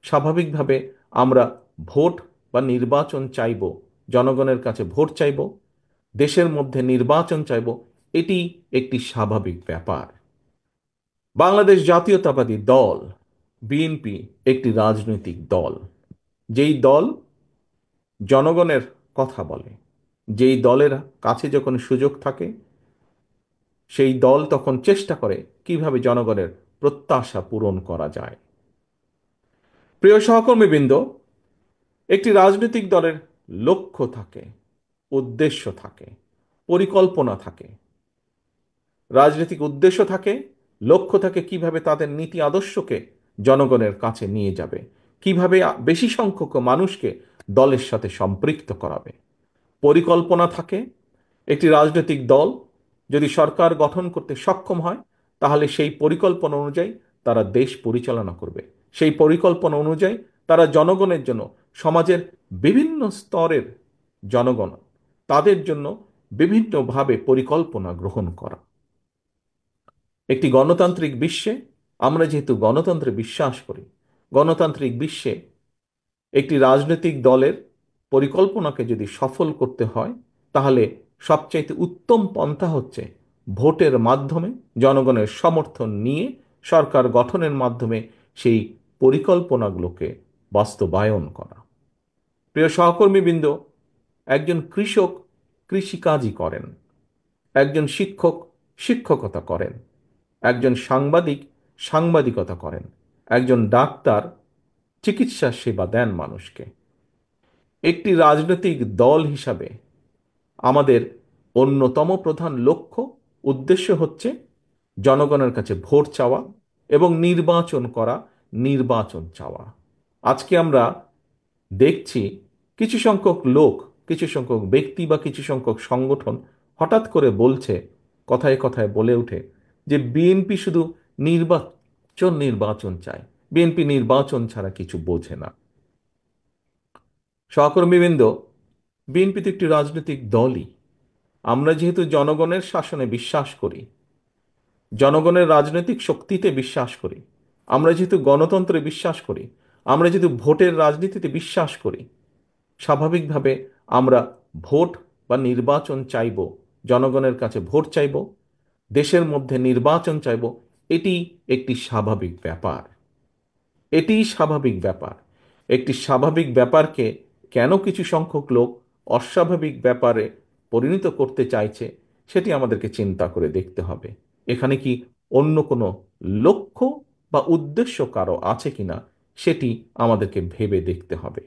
স্বাভাবিকভাবে আমরা ভোট বা নির্বাচন চাইব, জনগণের কাছে ভোট চাইব, দেশের মধ্যে নির্বাচন চাইব। এটি একটি স্বাভাবিক ব্যাপার। বাংলাদেশ জাতীয়তাবাদী দল বিএনপি একটি রাজনৈতিক দল, যেই দল জনগণের কথা বলে, যেই দলের কাছে যখন সুযোগ থাকে সেই দল তখন চেষ্টা করে কিভাবে জনগণের প্রত্যাশা পূরণ করা যায়। প্রিয় সহকর্মীবৃন্দ, একটি রাজনৈতিক দলের লক্ষ্য থাকে, উদ্দেশ্য থাকে, পরিকল্পনা থাকে। রাজনৈতিক উদ্দেশ্য থাকে, লক্ষ্য থাকে কিভাবে তাদের নীতি আদর্শকে জনগণের কাছে নিয়ে যাবে, কিভাবে বেশি সংখ্যক মানুষকে দলের সাথে সম্পৃক্ত করাবে। পরিকল্পনা থাকে, একটি রাজনৈতিক দল যদি সরকার গঠন করতে সক্ষম হয় তাহলে সেই পরিকল্পনা অনুযায়ী তারা দেশ পরিচালনা করবে। সেই পরিকল্পনা অনুযায়ী তারা জনগণের জন্য, সমাজের বিভিন্ন স্তরের জনগণ, তাদের জন্য বিভিন্নভাবে পরিকল্পনা গ্রহণ করা। একটি গণতান্ত্রিক বিশ্বে, আমরা যেহেতু গণতন্ত্রে বিশ্বাস করি, গণতান্ত্রিক বিশ্বে একটি রাজনৈতিক দলের পরিকল্পনাকে যদি সফল করতে হয় তাহলে সবচাইতে উত্তম পন্থা হচ্ছে ভোটের মাধ্যমে, জনগণের সমর্থন নিয়ে সরকার গঠনের মাধ্যমে সেই পরিকল্পনাগুলোকে বাস্তবায়ন করা। প্রিয় সহকর্মীবৃন্দ, একজন কৃষক কৃষিকাজই করেন, একজন শিক্ষক শিক্ষকতা করেন, একজন সাংবাদিক সাংবাদিকতা করেন, একজন ডাক্তার চিকিৎসা সেবা দেন মানুষকে। একটি রাজনৈতিক দল হিসাবে আমাদের অন্যতম প্রধান লক্ষ্য, উদ্দেশ্য হচ্ছে জনগণের কাছে ভোট চাওয়া এবং নির্বাচন করা, নির্বাচন চাওয়া। আজকে আমরা দেখছি কিছু সংখ্যক লোক, কিছু সংখ্যক ব্যক্তি বা কিছু সংখ্যক সংগঠন হঠাৎ করে বলছে, কথায় কথায় বলে ওঠে যে বিএনপি শুধু নির্বাচন নির্বাচন চায়, বিএনপি নির্বাচন ছাড়া কিছু বোঝে না। সহকর্মীবৃন্দ, বিএনপি তো একটি রাজনৈতিক দলই। আমরা যেহেতু জনগণের শাসনে বিশ্বাস করি, জনগণের রাজনৈতিক শক্তিতে বিশ্বাস করি, আমরা যেহেতু গণতন্ত্রে বিশ্বাস করি, আমরা যেহেতু ভোটের রাজনীতিতে বিশ্বাস করি, স্বাভাবিকভাবে আমরা ভোট বা নির্বাচন চাইব, জনগণের কাছে ভোট চাইব, দেশের মধ্যে নির্বাচন চাইব। এটি একটি স্বাভাবিক ব্যাপার। এটিই স্বাভাবিক ব্যাপার। একটি স্বাভাবিক ব্যাপারকে কেন কিছু সংখ্যক লোক অস্বাভাবিক ব্যাপারে পরিণত করতে চাইছে সেটি আমাদেরকে চিন্তা করে দেখতে হবে। এখানে কি অন্য কোনো লক্ষ্য বা উদ্দেশ্য কারো আছে কিনা সেটি আমাদেরকে ভেবে দেখতে হবে।